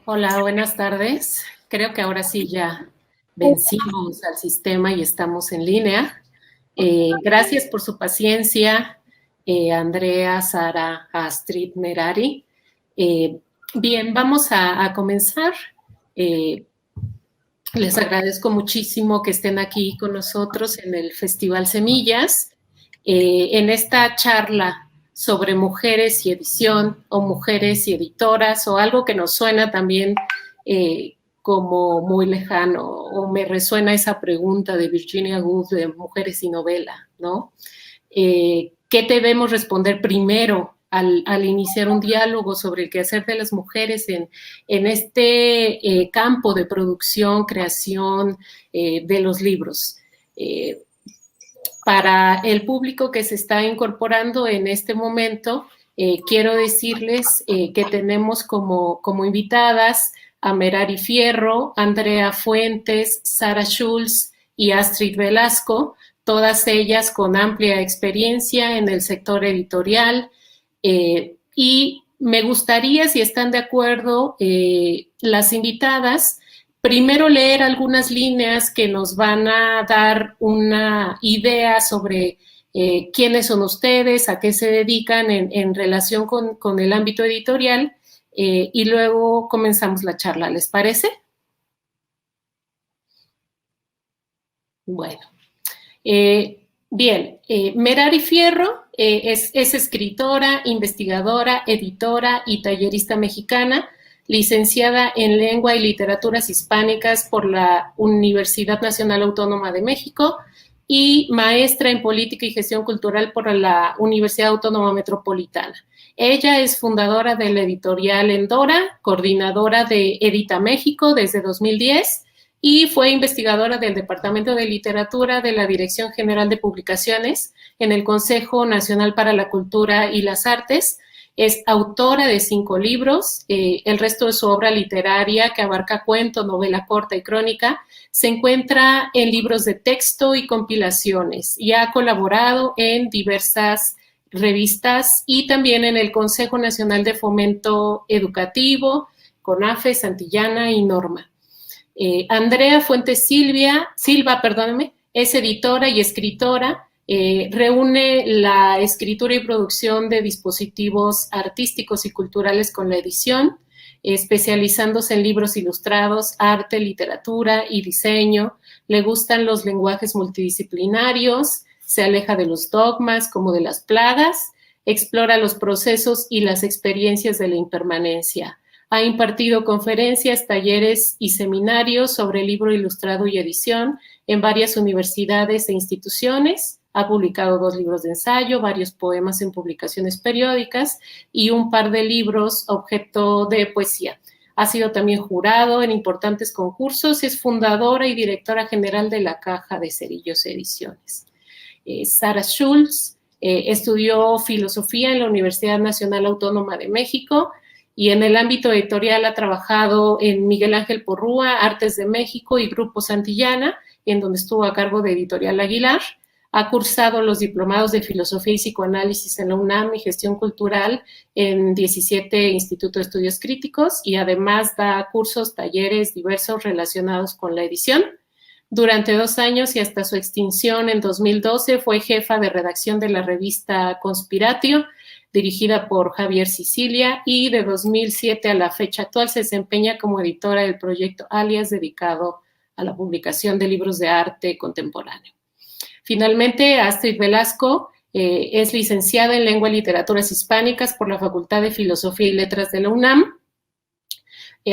Hola, buenas tardes. Creo que ahora sí ya vencimos al sistema y estamos en línea. Gracias por su paciencia, Andrea, Sara, Astrid, Merari. Eh, Bien, vamos a comenzar. Eh, Les agradezco muchísimo que estén aquí con nosotros en el Festival Semillas, en esta charla sobre mujeres y edición o mujeres y editoras o algo que nos suena también como muy lejano o me resuena esa pregunta de Virginia Woolf de mujeres y novela, ¿no? ¿Qué debemos responder primero al iniciar un diálogo sobre el quehacer de las mujeres en este campo de producción, creación de los libros? Eh, para el público que se está incorporando en este momento, quiero decirles que tenemos como invitadas a Merari Fierro, Andrea Fuentes, Sara Schulz y Astrid Velasco, todas ellas con amplia experiencia en el sector editorial. Y me gustaría, si están de acuerdo, las invitadas, primero leer algunas líneas que nos van a dar una idea sobre quiénes son ustedes, a qué se dedican en relación con el ámbito editorial, y luego comenzamos la charla. ¿Les parece? Bueno. Bien, Merari Fierro es escritora, investigadora, editora y tallerista mexicana, licenciada en Lengua y Literaturas Hispánicas por la Universidad Nacional Autónoma de México y maestra en Política y Gestión Cultural por la Universidad Autónoma Metropolitana. Ella es fundadora de la editorial Endora, coordinadora de Edita México desde 2010 y fue investigadora del Departamento de Literatura de la Dirección General de Publicaciones en el Consejo Nacional para la Cultura y las Artes. Es autora de 5 libros. El resto de su obra literaria, que abarca cuento, novela corta y crónica, se encuentra en libros de texto y compilaciones y ha colaborado en diversas revistas y también en el Consejo Nacional de Fomento Educativo, CONAFE, Santillana y Norma. Andrea Fuentes Silva, perdóname, es editora y escritora, reúne la escritura y producción de dispositivos artísticos y culturales con la edición, especializándose en libros ilustrados, arte, literatura y diseño. Le gustan los lenguajes multidisciplinarios, se aleja de los dogmas como de las plagas, explora los procesos y las experiencias de la impermanencia. Ha impartido conferencias, talleres y seminarios sobre libro ilustrado y edición en varias universidades e instituciones. Ha publicado 2 libros de ensayo, varios poemas en publicaciones periódicas y un par de libros objeto de poesía. Ha sido también jurado en importantes concursos. Es fundadora y directora general de la Caja de Cerillos Ediciones. Sara Schulz estudió filosofía en la Universidad Nacional Autónoma de México, y en el ámbito editorial ha trabajado en Miguel Ángel Porrúa, Artes de México y Grupo Santillana, en donde estuvo a cargo de Editorial Aguilar. Ha cursado los diplomados de Filosofía y Psicoanálisis en la UNAM y Gestión Cultural en 17 Institutos de Estudios Críticos y además da cursos, talleres diversos relacionados con la edición. Durante 2 años y hasta su extinción en 2012 fue jefa de redacción de la revista Conspiratio, dirigida por Javier Sicilia, y de 2007 a la fecha actual se desempeña como editora del proyecto Alias, dedicado a la publicación de libros de arte contemporáneo. Finalmente, Astrid Velasco es licenciada en Lengua y Literaturas Hispánicas por la Facultad de Filosofía y Letras de la UNAM.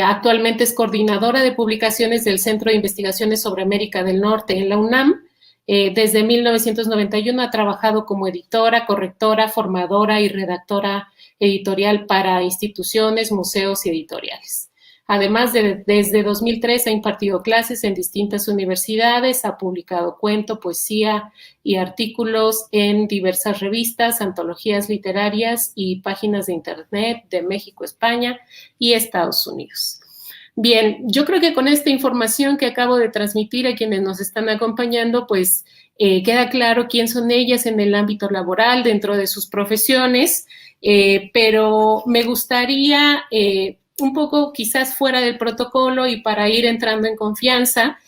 Actualmente es coordinadora de publicaciones del Centro de Investigaciones sobre América del Norte en la UNAM. Desde 1991 ha trabajado como editora, correctora, formadora y redactora editorial para instituciones, museos y editoriales. Además, desde 2003 ha impartido clases en distintas universidades, ha publicado cuento, poesía y artículos en diversas revistas, antologías literarias y páginas de internet de México, España y Estados Unidos. Bien, yo creo que con esta información que acabo de transmitir a quienes nos están acompañando, pues queda claro quién son ellas en el ámbito laboral, dentro de sus profesiones, pero me gustaría un poco quizás fuera del protocolo y para ir entrando en confianza,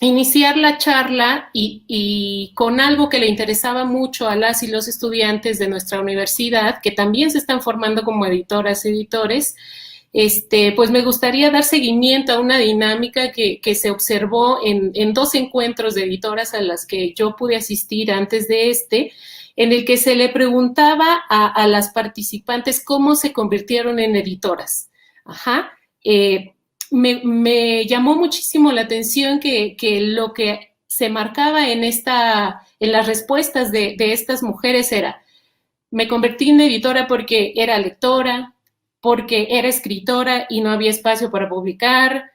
iniciar la charla y con algo que le interesaba mucho a las y los estudiantes de nuestra universidad, que también se están formando como editoras, editores, pues me gustaría dar seguimiento a una dinámica que se observó en 2 encuentros de editoras a las que yo pude asistir antes de en el que se le preguntaba a las participantes cómo se convirtieron en editoras. Ajá. Me llamó muchísimo la atención que lo que se marcaba en las respuestas de estas mujeres era: me convertí en editora porque era lectora, porque era escritora y no había espacio para publicar,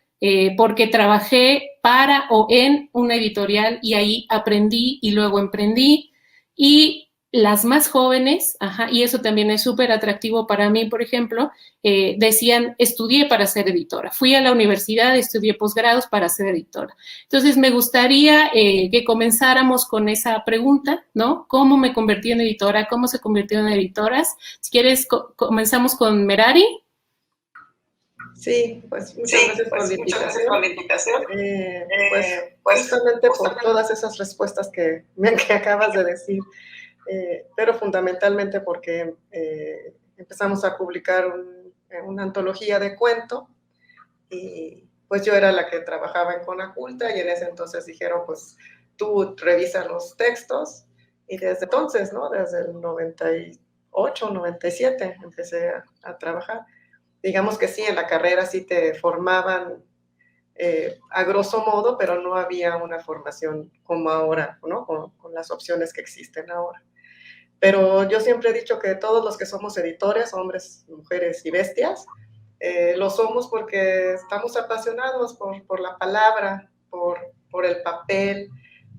porque trabajé para o en una editorial y ahí aprendí y luego emprendí. Y las más jóvenes, y eso también es súper atractivo para mí, por ejemplo, decían: estudié para ser editora, fui a la universidad, estudié posgrados para ser editora. Entonces me gustaría que comenzáramos con esa pregunta, ¿no? ¿Cómo me convertí en editora? ¿Cómo se convirtieron en editoras? Si quieres, comenzamos con Merari. Sí, pues muchas gracias por la invitación. Pues justamente por todas esas respuestas que acabas de decir, pero fundamentalmente porque empezamos a publicar una antología de cuento y pues yo era la que trabajaba en Conaculta y en ese entonces dijeron, pues tú revisas los textos, y desde entonces, ¿no? Desde el 98, 97 empecé a trabajar. Digamos que sí, en la carrera sí te formaban a grosso modo, pero no había una formación como ahora, ¿no? Con las opciones que existen ahora. Pero yo siempre he dicho que todos los que somos editores, hombres, mujeres y bestias, lo somos porque estamos apasionados por la palabra, por el papel,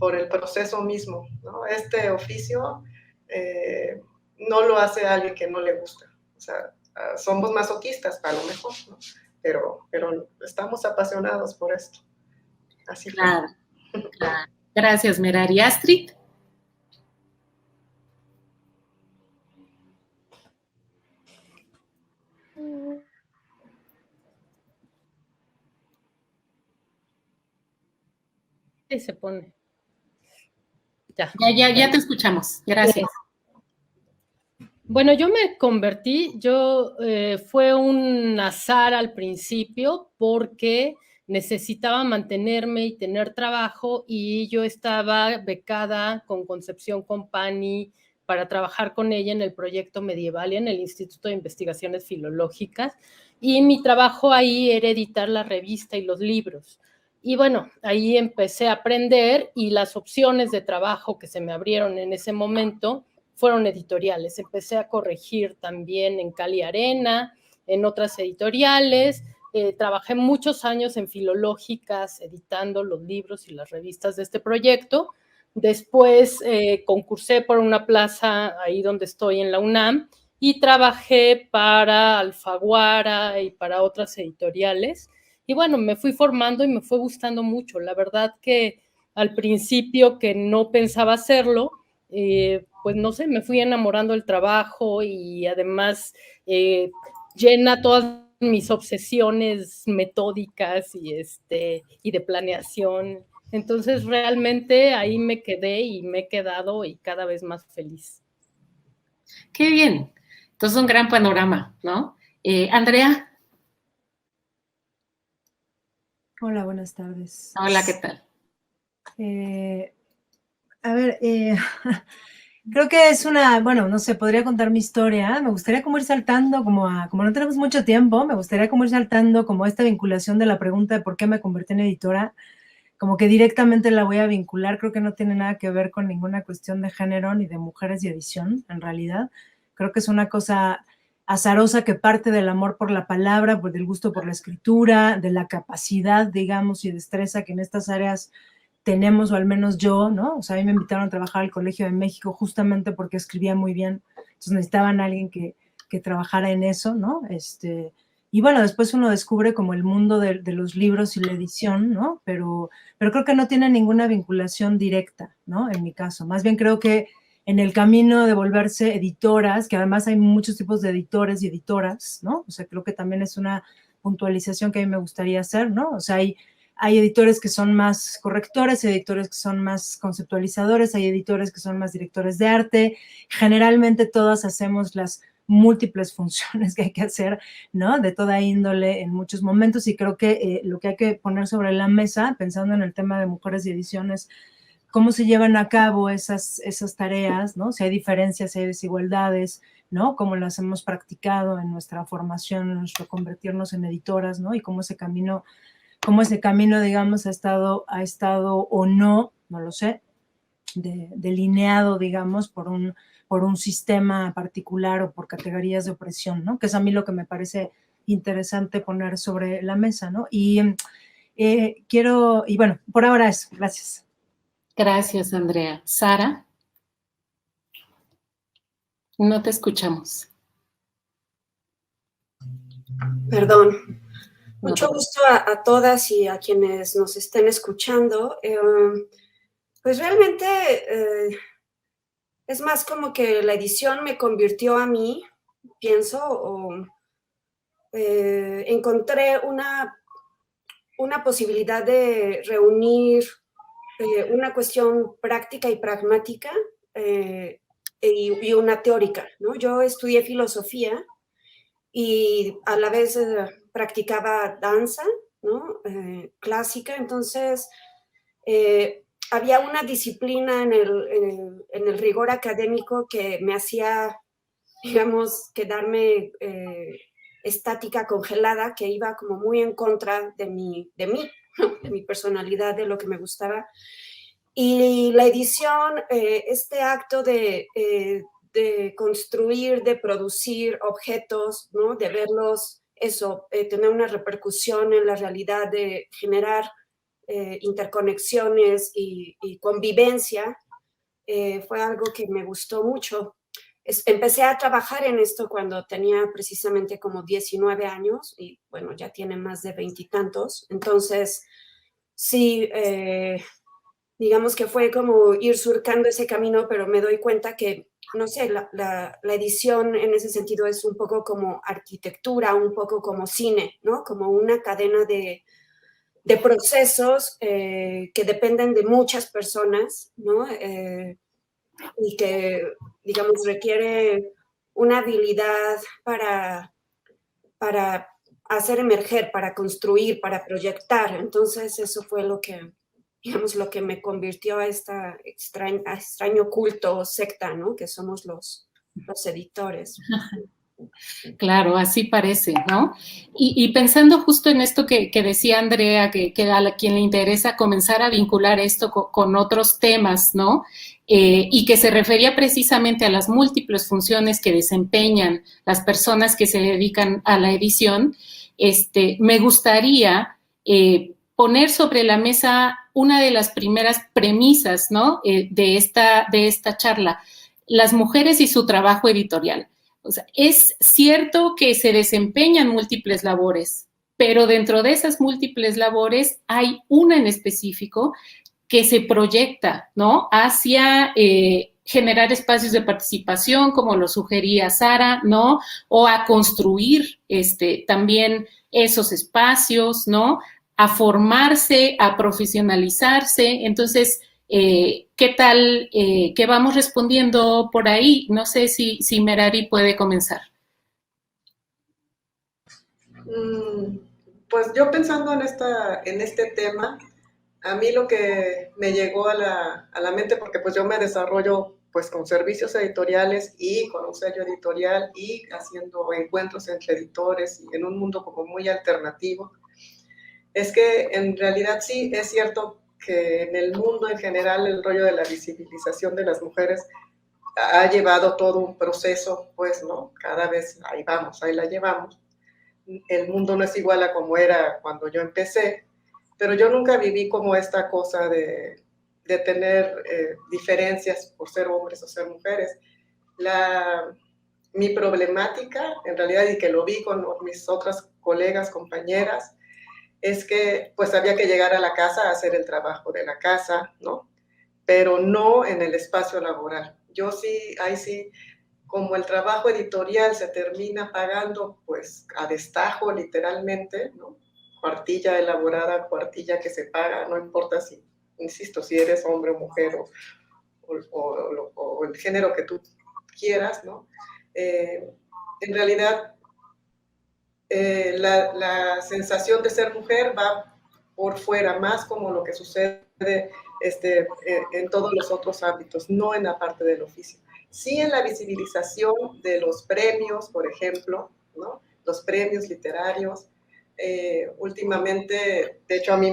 por el proceso mismo, ¿no? Este oficio no lo hace alguien que no le gusta. O sea, somos masoquistas a lo mejor, ¿no? Pero estamos apasionados por esto. Así fue. Claro, claro. Gracias, Merari. Astrid. Sí, se pone. Ya te escuchamos. Gracias. Bueno, yo me convertí, fue un azar al principio porque necesitaba mantenerme y tener trabajo, y yo estaba becada con Concepción Company para trabajar con ella en el proyecto Medievalia en el Instituto de Investigaciones Filológicas, y mi trabajo ahí era editar la revista y los libros. Y bueno, ahí empecé a aprender, y las opciones de trabajo que se me abrieron en ese momento fueron editoriales. Empecé a corregir también en Cali Arena, en otras editoriales. Trabajé muchos años en Filológicas editando los libros y las revistas de este proyecto. Después concursé por una plaza ahí donde estoy en la UNAM y trabajé para Alfaguara y para otras editoriales. Y bueno, me fui formando y me fue gustando mucho. La verdad que al principio, que no pensaba hacerlo, pues no sé, me fui enamorando del trabajo, y además llena todas mis obsesiones metódicas y de planeación. Entonces realmente ahí me quedé y me he quedado, y cada vez más feliz. Qué bien. Entonces, un gran panorama, ¿no? Andrea. Hola, buenas tardes. Hola, ¿qué tal? A ver, creo que es bueno, no sé, podría contar mi historia. Me gustaría como ir saltando, como no tenemos mucho tiempo, me gustaría como ir saltando como esta vinculación de la pregunta de por qué me convertí en editora, como que directamente la voy a vincular. Creo que no tiene nada que ver con ninguna cuestión de género ni de mujeres y edición, en realidad. Creo que es una cosa azarosa que parte del amor por la palabra, del gusto por la escritura, de la capacidad, digamos, y destreza que en estas áreas tenemos, o al menos yo, ¿no? O sea, a mí me invitaron a trabajar al Colegio de México justamente porque escribía muy bien. Entonces necesitaban a alguien que trabajara en eso, ¿no? Y bueno, después uno descubre como el mundo de los libros y la edición, ¿no? Pero creo que no tiene ninguna vinculación directa, ¿no? En mi caso. Más bien creo que en el camino de volverse editoras, que además hay muchos tipos de editores y editoras, ¿no? O sea, creo que también es una puntualización que a mí me gustaría hacer, ¿no? O sea, hay editores que son más correctores, editores que son más conceptualizadores, hay editores que son más directores de arte. Generalmente todas hacemos las múltiples funciones que hay que hacer, ¿no? De toda índole en muchos momentos, y creo que lo que hay que poner sobre la mesa, pensando en el tema de mujeres y ediciones, cómo se llevan a cabo esas tareas, ¿no? Si hay diferencias, si hay desigualdades, ¿no? Cómo las hemos practicado en nuestra formación, en nuestro convertirnos en editoras, ¿no? Y cómo ese camino, digamos, ha estado o no lo sé, delineado, digamos, por un sistema particular o por categorías de opresión, ¿no? Que es a mí lo que me parece interesante poner sobre la mesa, ¿no? Y bueno, por ahora eso. Gracias. Gracias, Andrea. Sara, no te escuchamos. Perdón. Mucho gusto a todas y a quienes nos estén escuchando. Pues realmente es más como que la edición me convirtió a mí, pienso, o encontré una posibilidad de reunir una cuestión práctica y pragmática y una teórica, ¿no? Yo estudié filosofía y a la vez practicaba danza, ¿no? Clásica, entonces había una disciplina en el rigor académico que me hacía, digamos, quedarme estática, congelada, que iba como muy en contra de mí, ¿no? De mi personalidad, de lo que me gustaba. Y la edición, este acto de construir, de producir objetos, ¿no? De verlos, tener una repercusión en la realidad, de generar interconexiones y convivencia, fue algo que me gustó mucho. Empecé a trabajar en esto cuando tenía precisamente como 19 años y bueno, ya tiene más de 20 y tantos. Entonces, sí, digamos que fue como ir surcando ese camino, pero me doy cuenta que, no sé, la edición en ese sentido es un poco como arquitectura, un poco como cine, ¿no? Como una cadena de procesos que dependen de muchas personas, ¿no? Y que, digamos, requiere una habilidad para hacer emerger, para construir, para proyectar. Entonces, eso fue lo que, digamos, lo que me convirtió a esta extraño culto o secta, ¿no? Que somos los editores. Claro, así parece, ¿no? Y pensando justo en esto que decía Andrea, que a quien le interesa comenzar a vincular esto con otros temas, ¿no? Y que se refería precisamente a las múltiples funciones que desempeñan las personas que se dedican a la edición, me gustaría poner sobre la mesa una de las primeras premisas, ¿no? de esta charla, las mujeres y su trabajo editorial. O sea, es cierto que se desempeñan múltiples labores, pero dentro de esas múltiples labores hay una en específico que se proyecta, ¿no? Hacia generar espacios de participación, como lo sugería Sara, ¿no? O a construir también esos espacios, ¿no? A formarse, a profesionalizarse. Entonces, ¿qué tal que vamos respondiendo por ahí? No sé si Merari puede comenzar. Pues yo pensando en este tema, a mí lo que me llegó a la mente, porque pues yo me desarrollo pues con servicios editoriales y con un sello editorial y haciendo encuentros entre editores y en un mundo como muy alternativo, es que en realidad sí es cierto que en el mundo en general el rollo de la visibilización de las mujeres ha llevado todo un proceso, pues, ¿no? Cada vez ahí vamos, ahí la llevamos. El mundo no es igual a como era cuando yo empecé, pero yo nunca viví como esta cosa de tener diferencias por ser hombres o ser mujeres. Mi problemática, en realidad, y que lo vi con mis otras colegas, compañeras, es que pues había que llegar a la casa a hacer el trabajo de la casa, ¿no? Pero no en el espacio laboral. yo sí, ahí sí, como el trabajo editorial se termina pagando pues a destajo literalmente, ¿no? Cuartilla elaborada, cuartilla que se paga, no importa si, insisto, si eres hombre o mujer o el género que tú quieras, ¿no? En realidad, la sensación de ser mujer va por fuera, más como lo que sucede en todos los otros ámbitos, no en la parte del oficio. Sí en la visibilización de los premios, por ejemplo, ¿no? Los premios literarios. Últimamente, de hecho a mí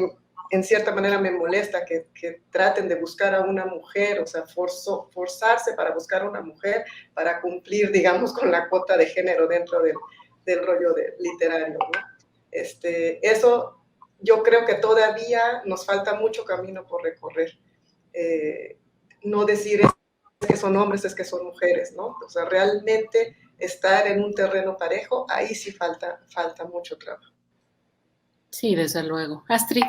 en cierta manera me molesta que traten de buscar a una mujer, o sea, forzarse para buscar a una mujer para cumplir, digamos, con la cuota de género dentro del rollo literario, ¿no? Eso yo creo que todavía nos falta mucho camino por recorrer. No decir es que son hombres, es que son mujeres, ¿no? O sea, realmente estar en un terreno parejo, ahí sí falta mucho trabajo. Sí, desde luego. Astrid.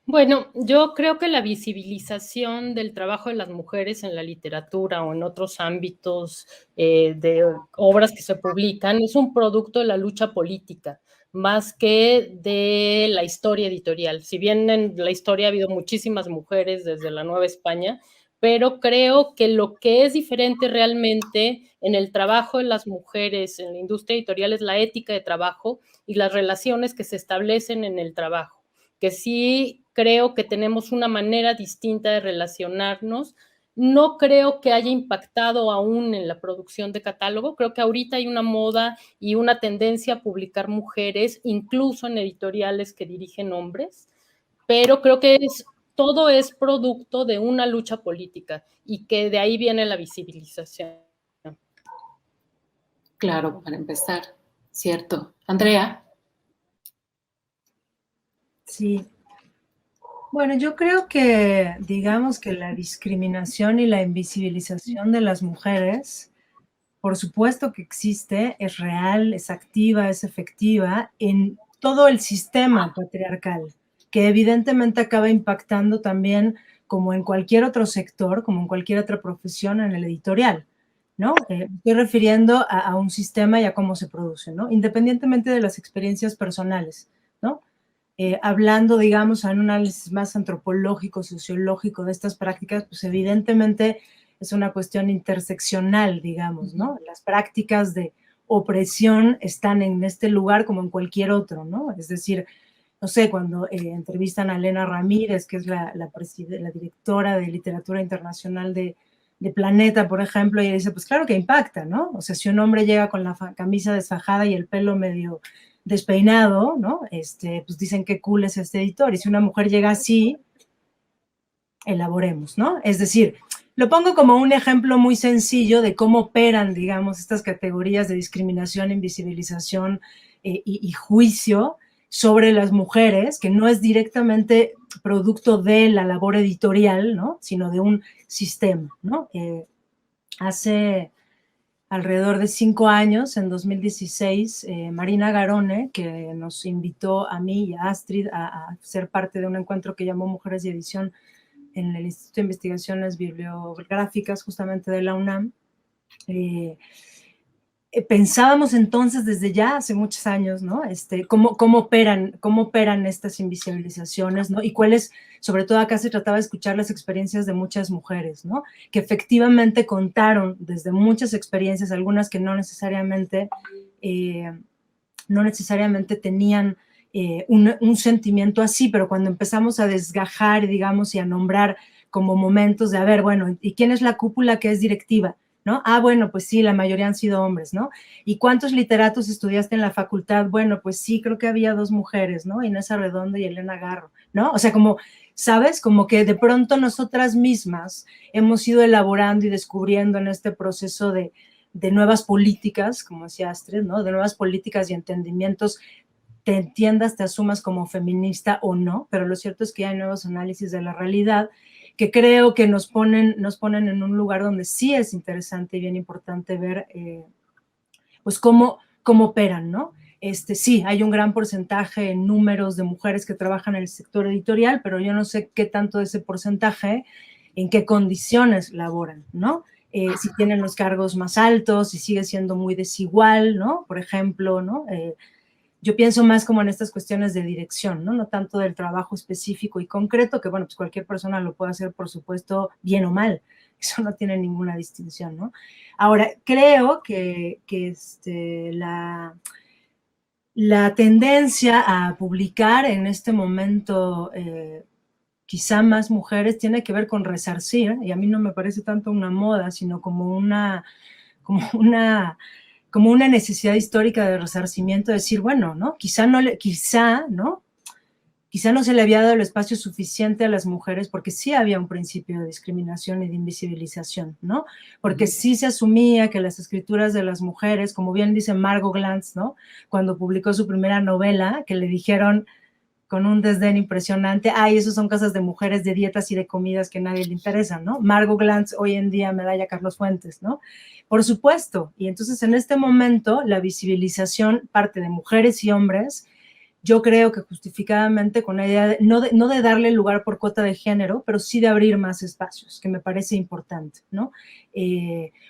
Bueno, yo creo que la visibilización del trabajo de las mujeres en la literatura o en otros ámbitos de obras que se publican es un producto de la lucha política, más que de la historia editorial. Si bien en la historia ha habido muchísimas mujeres desde la Nueva España, pero creo que lo que es diferente realmente en el trabajo de las mujeres en la industria editorial es la ética de trabajo y las relaciones que se establecen en el trabajo, que sí creo que tenemos una manera distinta de relacionarnos. No creo que haya impactado aún en la producción de catálogo. Creo que ahorita hay una moda y una tendencia a publicar mujeres, incluso en editoriales que dirigen hombres, pero creo que todo es producto de una lucha política y que de ahí viene la visibilización. Claro, para empezar, cierto. Andrea. Sí. Bueno, yo creo que, digamos que la discriminación y la invisibilización de las mujeres, por supuesto que existe, es real, es activa, es efectiva en todo el sistema patriarcal, que evidentemente acaba impactando también, como en cualquier otro sector, como en cualquier otra profesión, en el editorial, ¿no? Estoy refiriendo a un sistema y a cómo se produce, ¿no? Independientemente de las experiencias personales, ¿no? Hablando, digamos, en un análisis más antropológico, sociológico de estas prácticas, pues evidentemente es una cuestión interseccional, digamos, ¿no? Las prácticas de opresión están en este lugar como en cualquier otro, ¿no? Es decir, no sé, cuando entrevistan a Elena Ramírez, que es la directora de literatura internacional de Planeta, por ejemplo, y ella dice, pues claro que impacta, ¿no? O sea, si un hombre llega con la camisa desfajada y el pelo medio despeinado, ¿no? Pues dicen qué cool es este editor. Y si una mujer llega así, elaboremos, ¿no? Es decir, lo pongo como un ejemplo muy sencillo de cómo operan, digamos, estas categorías de discriminación, invisibilización y juicio sobre las mujeres, que no es directamente producto de la labor editorial, ¿no? Sino de un sistema, ¿no? Hace alrededor de 5 años, en 2016, Marina Garone, que nos invitó a mí y a Astrid a ser parte de un encuentro que llamó Mujeres y Edición en el Instituto de Investigaciones Bibliográficas, justamente de la UNAM. Pensábamos entonces desde ya hace muchos años, ¿no? Cómo operan estas invisibilizaciones, ¿no? Y cuáles, sobre todo acá se trataba de escuchar las experiencias de muchas mujeres, ¿no? Que efectivamente contaron desde muchas experiencias, algunas que no necesariamente tenían un sentimiento así, pero cuando empezamos a desgajar, digamos, y a nombrar como momentos de, a ver, bueno, ¿y quién es la cúpula que es directiva? ¿No? Ah, bueno, pues sí, la mayoría han sido hombres, ¿no? ¿Y cuántos literatos estudiaste en la facultad? Bueno, pues sí, creo que había 2 mujeres, ¿no? Inés Arredondo y Elena Garro, ¿no? O sea, como, ¿sabes? Como que de pronto nosotras mismas hemos ido elaborando y descubriendo en este proceso de nuevas políticas, como decía Astrid, ¿no? De nuevas políticas y entendimientos, te entiendas, te asumas como feminista o no, pero lo cierto es que hay nuevos análisis de la realidad que creo que nos ponen en un lugar donde sí es interesante y bien importante ver pues cómo operan, ¿no? Sí, hay un gran porcentaje en números de mujeres que trabajan en el sector editorial, pero yo no sé qué tanto de ese porcentaje en qué condiciones laboran, ¿no? Si tienen los cargos más altos, si sigue siendo muy desigual, ¿no? Por ejemplo, ¿no? Yo pienso más como en estas cuestiones de dirección, ¿no? No tanto del trabajo específico y concreto, que bueno, pues cualquier persona lo puede hacer, por supuesto, bien o mal. Eso no tiene ninguna distinción, ¿no? Ahora, creo que la tendencia a publicar en este momento quizá más mujeres tiene que ver con resarcir, y a mí no me parece tanto una moda, sino como una necesidad histórica de resarcimiento, de decir, bueno, ¿no? Quizá no se le había dado el espacio suficiente a las mujeres, porque sí había un principio de discriminación y de invisibilización, ¿no? Porque sí se asumía que las escrituras de las mujeres, como bien dice Margot Glantz, ¿no? Cuando publicó su primera novela, que le dijeron con un desdén impresionante, ay, esos son cosas de mujeres, de dietas y de comidas que a nadie le interesan, ¿no? Margot Glantz, hoy en día medalla Carlos Fuentes, ¿no? Por supuesto, y entonces en este momento la visibilización parte de mujeres y hombres, yo creo que justificadamente con la idea de, no de darle lugar por cuota de género, pero sí de abrir más espacios, que me parece importante, ¿no?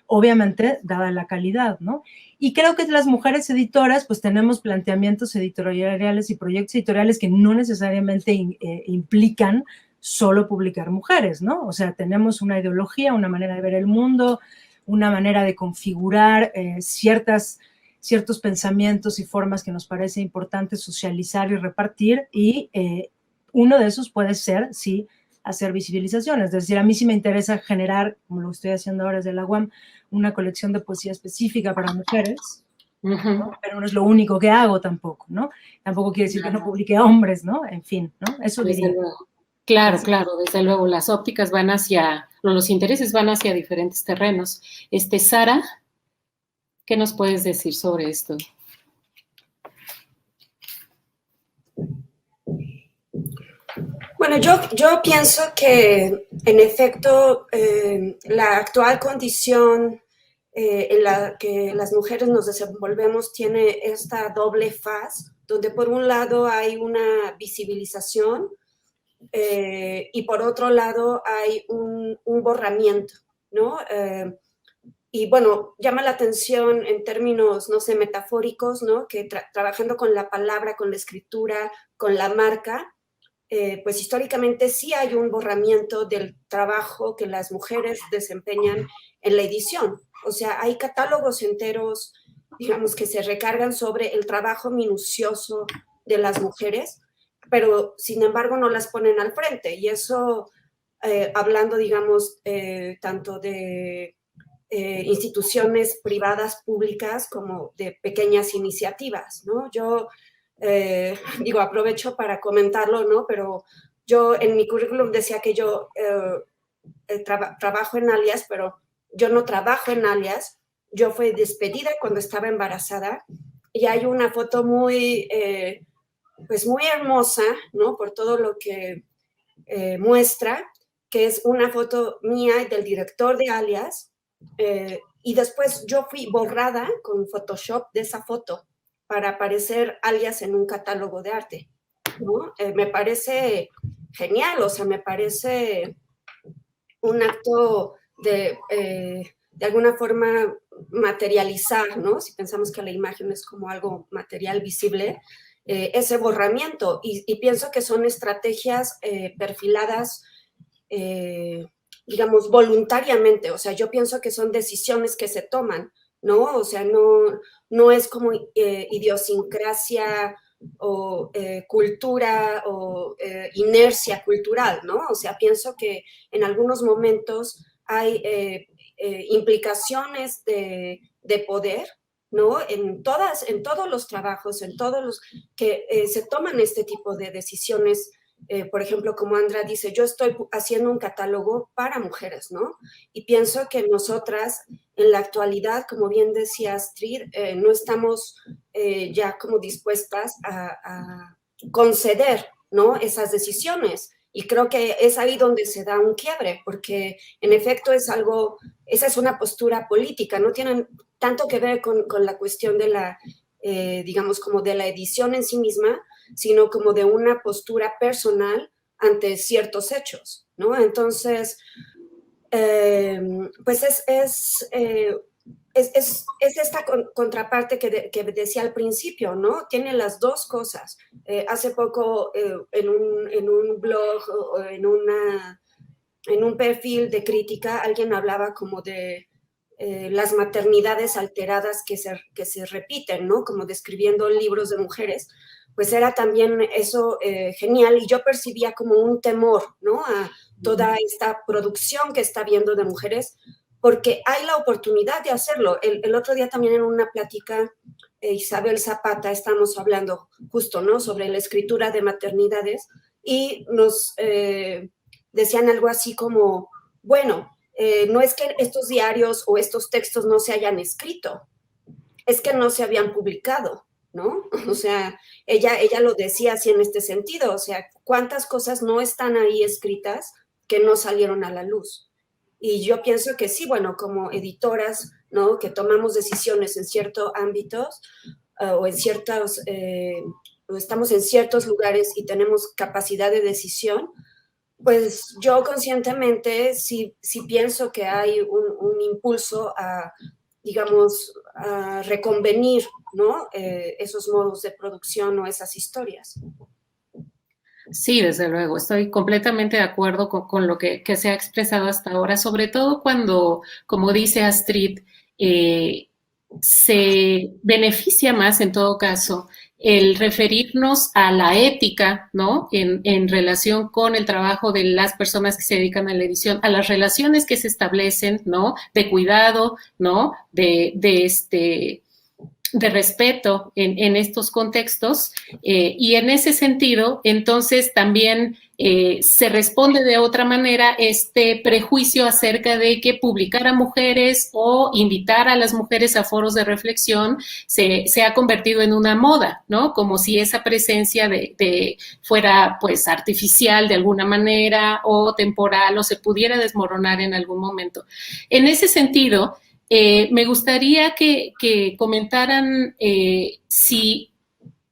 Obviamente, dada la calidad, ¿no? Y creo que las mujeres editoras, pues tenemos planteamientos editoriales y proyectos editoriales que no necesariamente implican solo publicar mujeres, ¿no? O sea, tenemos una ideología, una manera de ver el mundo, una manera de configurar ciertos pensamientos y formas que nos parece importante socializar y repartir, y uno de esos puede ser, sí, hacer visibilizaciones. Es decir, a mí sí me interesa generar, como lo estoy haciendo ahora desde la UAM, una colección de poesía específica para mujeres, ¿no? Pero no es lo único que hago tampoco, ¿no? Tampoco quiere decir que no publique hombres, ¿no? En fin, ¿no? Eso diría. Claro, claro, desde luego, las ópticas van los intereses van hacia diferentes terrenos. Sara, ¿qué nos puedes decir sobre esto? Bueno, yo pienso que, en efecto, la actual condición en la que las mujeres nos desenvolvemos tiene esta doble faz, donde por un lado hay una visibilización y por otro lado hay un borramiento, ¿no? Y bueno, llama la atención en términos, no sé, metafóricos, ¿no? Que trabajando con la palabra, con la escritura, con la marca, pues históricamente sí hay un borramiento del trabajo que las mujeres desempeñan en la edición. O sea, hay catálogos enteros, digamos, que se recargan sobre el trabajo minucioso de las mujeres, pero sin embargo no las ponen al frente. Y eso, hablando, digamos, tanto de instituciones privadas, públicas, como de pequeñas iniciativas, ¿no? Yo aprovecho para comentarlo, ¿no? Pero yo en mi currículum decía que yo trabajo en Alias, pero yo no trabajo en Alias. Yo fui despedida cuando estaba embarazada y hay una foto pues muy hermosa, ¿no? Por todo lo que muestra, que es una foto mía y del director de Alias, y después yo fui borrada con Photoshop de esa foto para aparecer Alias en un catálogo de arte, ¿no? Me parece genial, o sea, me parece un acto de alguna forma materializar, ¿no? Si pensamos que la imagen es como algo material visible, ese borramiento, y pienso que son estrategias perfiladas, digamos, voluntariamente. O sea, yo pienso que son decisiones que se toman, ¿no? O sea, no es como idiosincrasia o cultura o inercia cultural, ¿no? O sea, pienso que en algunos momentos hay implicaciones de poder, ¿no? En todos los trabajos, en todos los que se toman este tipo de decisiones. Por ejemplo, como Andrea dice, yo estoy haciendo un catálogo para mujeres, ¿no? Y pienso que nosotras, en la actualidad, como bien decía Astrid, no estamos ya como dispuestas a conceder, ¿no? Esas decisiones. Y creo que es ahí donde se da un quiebre, porque en efecto esa es una postura política, no tiene tanto que ver con la cuestión de la, digamos, como de la edición en sí misma, sino como de una postura personal ante ciertos hechos, ¿no? Entonces, pues es esta contraparte que decía al principio, ¿no? Tiene las dos cosas. Hace poco en un blog o en un perfil de crítica alguien hablaba como de las maternidades alteradas que se repiten, ¿no? Como describiendo libros de mujeres. Pues era también eso genial, y yo percibía como un temor, ¿no? A toda esta producción que está viendo de mujeres, porque hay la oportunidad de hacerlo. El otro día también en una plática, Isabel Zapata, estamos hablando justo, ¿no? Sobre la escritura de maternidades, y nos decían algo así como, bueno, no es que estos diarios o estos textos no se hayan escrito, es que no se habían publicado, ¿no? O sea, ella lo decía así en este sentido, o sea, cuántas cosas no están ahí escritas que no salieron a la luz. Y yo pienso que sí, bueno, como editoras, ¿no? Que tomamos decisiones en ciertos ámbitos o en ciertos, o estamos en ciertos lugares y tenemos capacidad de decisión, pues yo conscientemente sí pienso que hay un impulso a, digamos, a reconvenir, ¿no? Esos modos de producción o esas historias. Sí, desde luego, estoy completamente de acuerdo con lo que se ha expresado hasta ahora, sobre todo cuando, como dice Astrid, se beneficia más en todo caso el referirnos a la ética, ¿no? En relación con el trabajo de las personas que se dedican a la edición, a las relaciones que se establecen, ¿no? De cuidado, ¿no? De respeto en estos contextos, y en ese sentido, entonces también se responde de otra manera este prejuicio acerca de que publicar a mujeres o invitar a las mujeres a foros de reflexión se ha convertido en una moda, ¿no? Como si esa presencia fuera pues artificial de alguna manera o temporal o se pudiera desmoronar en algún momento. En ese sentido, me gustaría que comentaran si,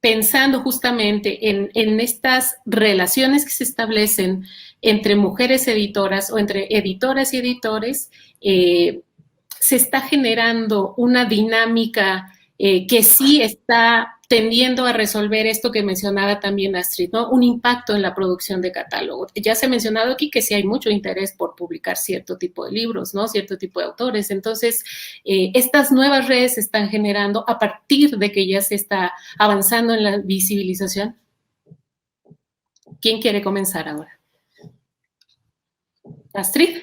pensando justamente en estas relaciones que se establecen entre mujeres editoras o entre editoras y editores, se está generando una dinámica que sí está tendiendo a resolver esto que mencionaba también Astrid, ¿no? Un impacto en la producción de catálogo. Ya se ha mencionado aquí que sí hay mucho interés por publicar cierto tipo de libros, ¿no? Cierto tipo de autores. Entonces, estas nuevas redes se están generando a partir de que ya se está avanzando en la visibilización. ¿Quién quiere comenzar ahora? Astrid.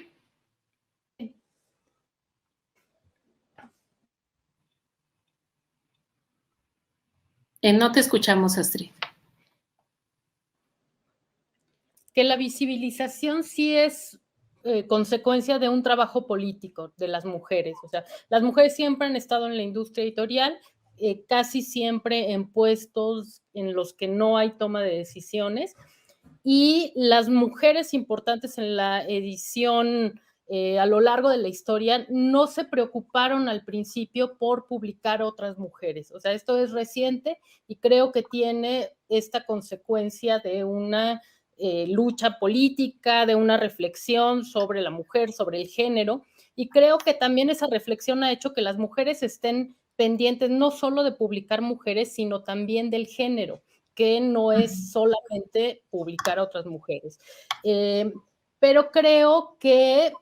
No te escuchamos, Astrid. Que la visibilización sí es consecuencia de un trabajo político de las mujeres. O sea, las mujeres siempre han estado en la industria editorial, casi siempre en puestos en los que no hay toma de decisiones, y las mujeres importantes en la edición a lo largo de la historia no se preocuparon al principio por publicar otras mujeres. O sea, esto es reciente y creo que tiene esta consecuencia de una lucha política, de una reflexión sobre la mujer, sobre el género, y creo que también esa reflexión ha hecho que las mujeres estén pendientes no solo de publicar mujeres, sino también del género, que no es solamente publicar a otras mujeres. Pero creo que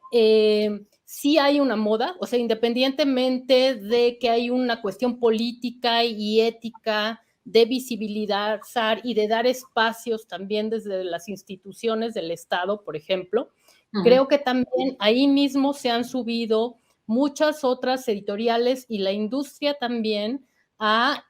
sí hay una moda, o sea, independientemente de que hay una cuestión política y ética de visibilizar y de dar espacios también desde las instituciones del Estado, por ejemplo, creo que también ahí mismo se han subido muchas otras editoriales y la industria también a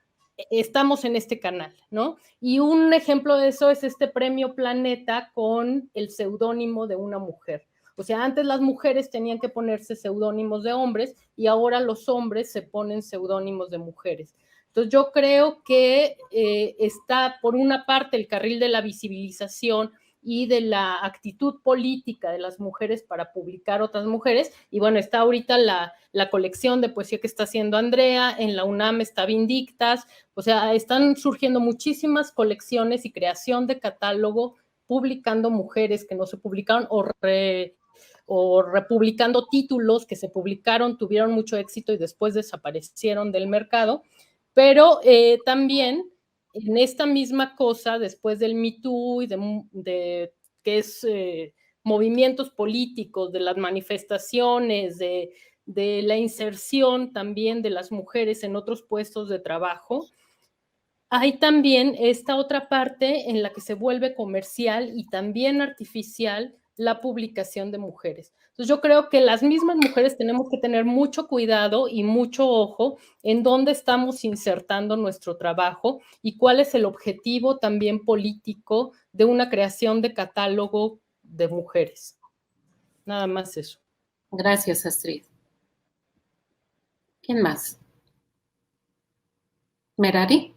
estamos en este canal, ¿no? Y un ejemplo de eso es este premio Planeta con el seudónimo de una mujer. O sea, antes las mujeres tenían que ponerse seudónimos de hombres y ahora los hombres se ponen seudónimos de mujeres. Entonces yo creo que está por una parte el carril de la visibilización y de la actitud política de las mujeres para publicar otras mujeres, y bueno, está ahorita la colección de poesía que está haciendo Andrea, en la UNAM está Vindictas, o sea, están surgiendo muchísimas colecciones y creación de catálogo publicando mujeres que no se publicaron o republicando títulos que se publicaron, tuvieron mucho éxito y después desaparecieron del mercado, pero también en esta misma cosa, después del Me Too y de que es movimientos políticos, de las manifestaciones, de la inserción también de las mujeres en otros puestos de trabajo, hay también esta otra parte en la que se vuelve comercial y también artificial la publicación de mujeres. Entonces yo creo que las mismas mujeres tenemos que tener mucho cuidado y mucho ojo en dónde estamos insertando nuestro trabajo y cuál es el objetivo también político de una creación de catálogo de mujeres. Nada más eso. Gracias, Astrid. ¿Quién más? ¿Merari?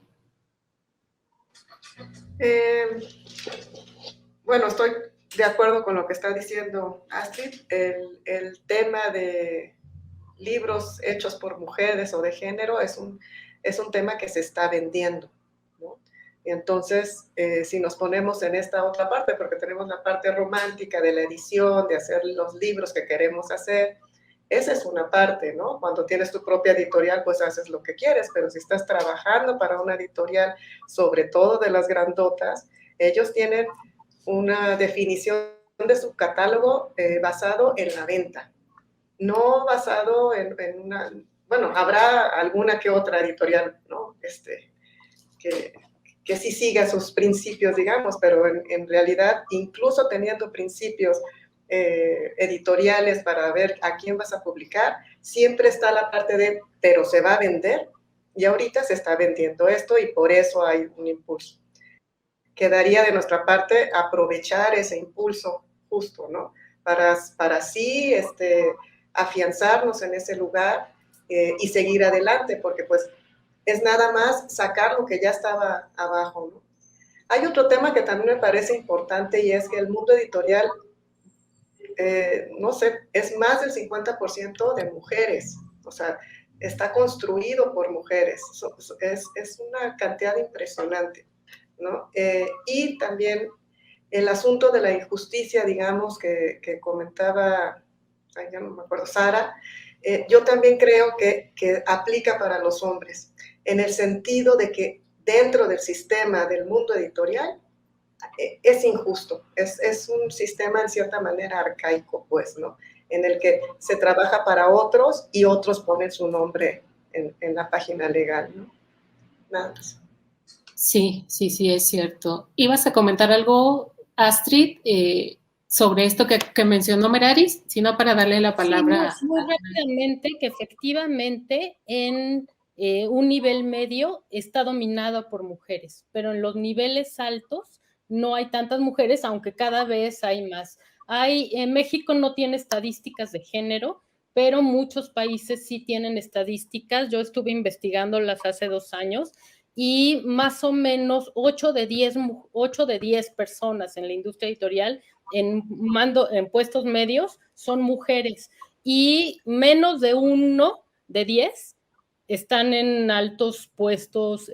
Bueno, estoy de acuerdo con lo que está diciendo Astrid. El tema de libros hechos por mujeres o de género es un tema que se está vendiendo, ¿no? Y entonces, si nos ponemos en esta otra parte, porque tenemos la parte romántica de la edición, de hacer los libros que queremos hacer, esa es una parte, ¿no? Cuando tienes tu propia editorial, pues haces lo que quieres, pero si estás trabajando para una editorial, sobre todo de las grandotas, ellos tienen una definición de su catálogo basado en la venta, no basado en una... Bueno, habrá alguna que otra editorial, ¿no? Que sí siga sus principios, digamos, pero en realidad, incluso teniendo principios editoriales para ver a quién vas a publicar, siempre está la parte de, pero se va a vender, y ahorita se está vendiendo esto y por eso hay un impulso. Quedaría de nuestra parte aprovechar ese impulso justo, ¿no? Para así afianzarnos en ese lugar y seguir adelante, porque pues es nada más sacar lo que ya estaba abajo, ¿no? Hay otro tema que también me parece importante y es que el mundo editorial, no sé, es más del 50% de mujeres, o sea, está construido por mujeres, es una cantidad impresionante, ¿no? Y también el asunto de la injusticia, digamos, que comentaba, ya no me acuerdo, Sara, yo también creo que aplica para los hombres, en el sentido de que dentro del sistema del mundo editorial es injusto, es un sistema en cierta manera arcaico, pues, ¿no? En el que se trabaja para otros y otros ponen su nombre en la página legal, ¿no? Nada más. Sí, es cierto. ¿Ibas a comentar algo, Astrid, sobre esto que mencionó Meraris? Sino para darle la palabra. Sí, muy rápidamente, que efectivamente en un nivel medio está dominado por mujeres, pero en los niveles altos no hay tantas mujeres, aunque cada vez hay más. En México no tiene estadísticas de género, pero muchos países sí tienen estadísticas. Yo estuve investigándolas hace 2 años y más o menos 8 de 10 personas en la industria editorial en puestos medios son mujeres y menos de 1 de 10 están en altos puestos,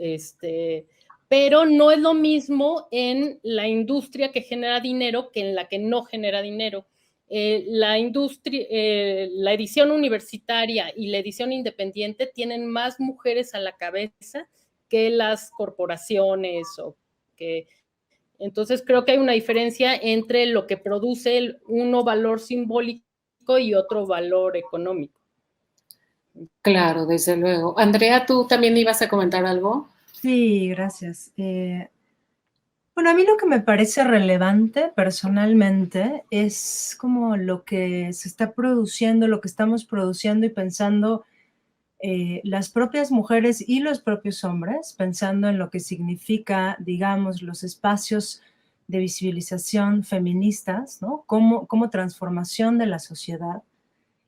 pero no es lo mismo en la industria que genera dinero que en la que no genera dinero. La edición universitaria y la edición independiente tienen más mujeres a la cabeza que las corporaciones entonces creo que hay una diferencia entre lo que produce uno valor simbólico y otro valor económico. Claro, desde luego. Andrea, ¿tú también ibas a comentar algo? Sí, gracias. Bueno, a mí lo que me parece relevante personalmente es como lo que se está produciendo, lo que estamos produciendo y pensando las propias mujeres y los propios hombres, pensando en lo que significa, digamos, los espacios de visibilización feministas, ¿no? Como transformación de la sociedad,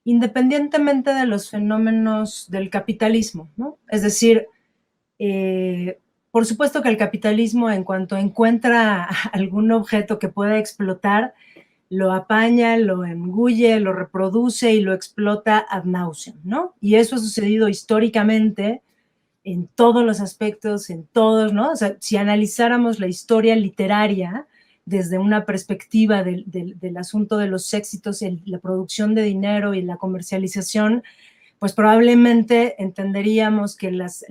independientemente de los fenómenos del capitalismo, ¿no? Es decir, por supuesto que el capitalismo, en cuanto encuentra algún objeto que pueda explotar, lo apaña, lo engulle, lo reproduce y lo explota ad nauseam, ¿no? Y eso ha sucedido históricamente en todos los aspectos, en todos, ¿no? O sea, si analizáramos la historia literaria, desde una perspectiva del asunto de los éxitos, la producción de dinero y la comercialización, pues probablemente entenderíamos que las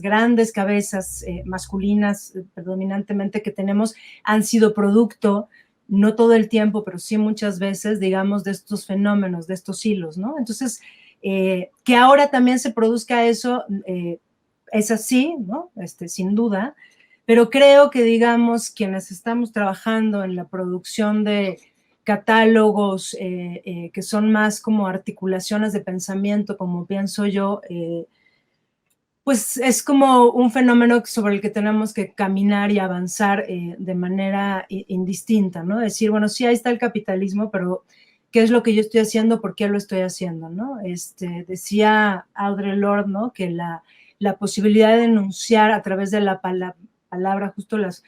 grandes cabezas masculinas predominantemente que tenemos han sido producto, no todo el tiempo, pero sí muchas veces, digamos, de estos fenómenos, de estos hilos, ¿no? Entonces, que ahora también se produzca eso, es así, ¿no? Sin duda, pero creo que, digamos, quienes estamos trabajando en la producción de catálogos que son más como articulaciones de pensamiento, como pienso yo, pues es como un fenómeno sobre el que tenemos que caminar y avanzar de manera indistinta, ¿no? Decir, bueno, sí, ahí está el capitalismo, pero ¿qué es lo que yo estoy haciendo? ¿Por qué lo estoy haciendo? ¿No? Decía Audre Lorde, ¿no? Que la posibilidad de denunciar a través de la palabra justo las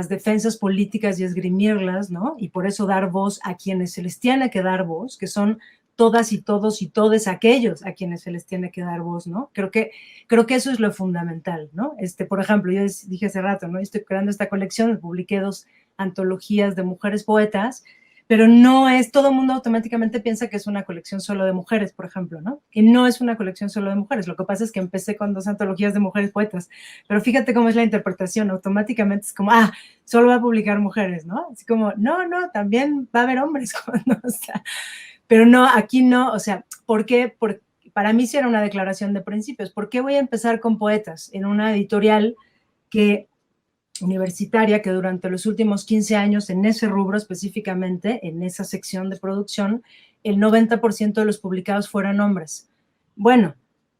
defensas políticas y esgrimirlas, ¿no? Y por eso dar voz a quienes se les tiene que dar voz, que son todas y todos y todes aquellos a quienes se les tiene que dar voz, ¿no? Creo que eso es lo fundamental, ¿no? Por ejemplo, yo dije hace rato, ¿no? Estoy creando esta colección, publiqué 2 antologías de mujeres poetas, pero no es, todo el mundo automáticamente piensa que es una colección solo de mujeres, por ejemplo, ¿no? Y no es una colección solo de mujeres, lo que pasa es que empecé con 2 antologías de mujeres poetas, pero fíjate cómo es la interpretación, automáticamente es como, solo va a publicar mujeres, ¿no? Así como, no, también va a haber hombres, ¿no? O sea, pero no, aquí no, o sea, ¿por qué? Porque para mí sí era una declaración de principios, ¿por qué voy a empezar con poetas en una editorial universitaria que durante los últimos 15 años en ese rubro específicamente, en esa sección de producción, el 90% de los publicados fueran hombres? Bueno,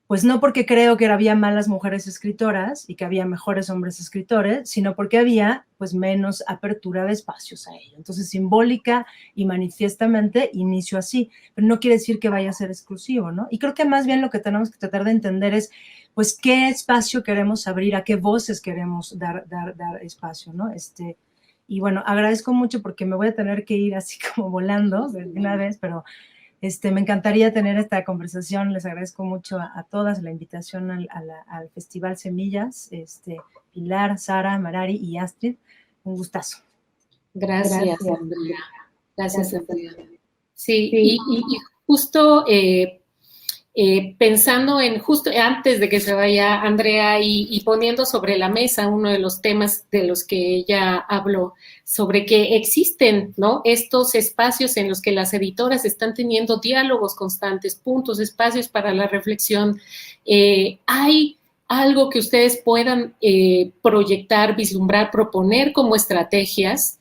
pues no porque creo que había malas mujeres escritoras y que había mejores hombres escritores, sino porque había pues menos apertura de espacios a ello. Entonces, simbólica y manifiestamente inicio así, pero no quiere decir que vaya a ser exclusivo, ¿no? Y creo que más bien lo que tenemos que tratar de entender es pues qué espacio queremos abrir, a qué voces queremos dar espacio, ¿no? Y bueno, agradezco mucho porque me voy a tener que ir así como volando de una vez, pero me encantaría tener esta conversación. Les agradezco mucho a todas la invitación al Festival Semillas, Pilar, Sara, Marari y Astrid. Un gustazo. Gracias, Andrea. Gracias, Andrea. Sí, y justo pensando en, justo antes de que se vaya Andrea y poniendo sobre la mesa uno de los temas de los que ella habló, sobre que existen, ¿no?, estos espacios en los que las editoras están teniendo diálogos constantes, puntos, espacios para la reflexión. ¿Hay algo que ustedes puedan proyectar, vislumbrar, proponer como estrategias,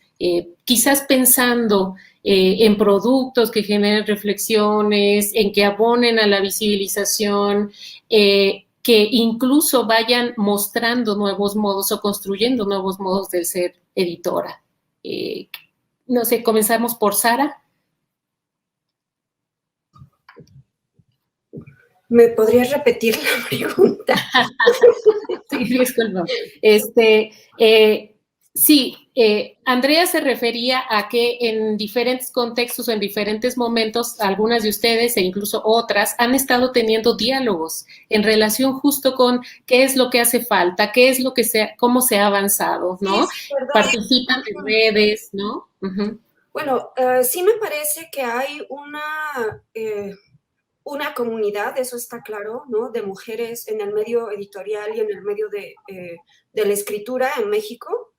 quizás pensando en productos que generen reflexiones, en que abonen a la visibilización, que incluso vayan mostrando nuevos modos o construyendo nuevos modos de ser editora? No sé, comenzamos por Sara. ¿Me podrías repetir la pregunta? Sí, disculpa. Sí, Andrea se refería a que en diferentes contextos o en diferentes momentos, algunas de ustedes e incluso otras han estado teniendo diálogos en relación justo con qué es lo que hace falta, qué es lo que cómo se ha avanzado, ¿no? Sí, participan en redes, ¿no? Uh-huh. Bueno, sí me parece que hay una comunidad, eso está claro, ¿no?, de mujeres en el medio editorial y en el medio de la escritura en México.